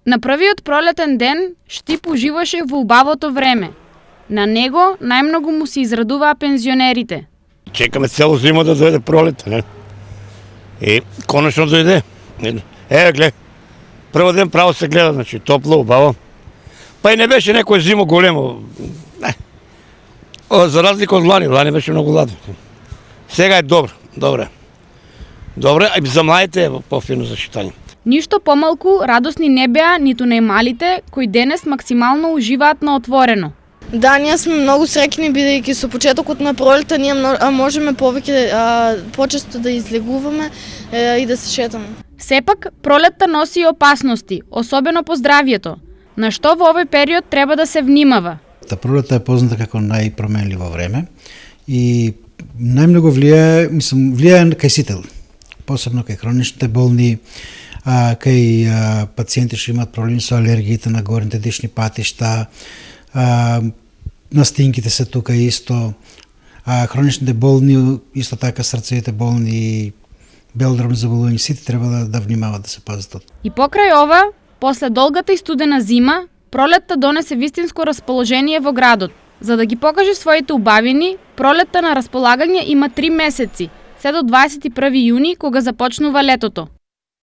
На првиот пролетен ден Штип уживаше во убавото време. На него најмногу му се израдуваа пензионерите. Чекаме цело зима да дојде пролета, не? И конечно дојде. Глед, прво ден право се гледа, значи топло, убаво. Па и не беше некој зимо големо. За разлика од лани беше многу ладно. Сега е добро. Добре, а за младите е пофино зашитање. Ништо помалку радосни не беа ниту најмалите, кои денес максимално уживаат на отворено. Да, ние сме многу среќни бидејќи со почетокот на пролета ние можеме повеќе почесто да излегуваме и да се шетаме. Сепак, пролетта носи и опасности, особено по здравјето. На што во овој период треба да се внимава? Пролетта е позната како најпроменливо време и најмногу влијае кај сите, посебно кај хроничните болни, кај пациенти што имаат проблеми со алергиите на горните дишни патишта, настинките се тука исто, хроничните болни, исто така срцевите болни, белодробни заболувања, сите треба да внимават да се пазат. И покрај ова, после долгата и студена зима, пролетта донесе вистинско расположение во градот. За да ги покаже своите убавини, пролетта на располагање има 3 месеци, се до 21 јуни кога започнува летото.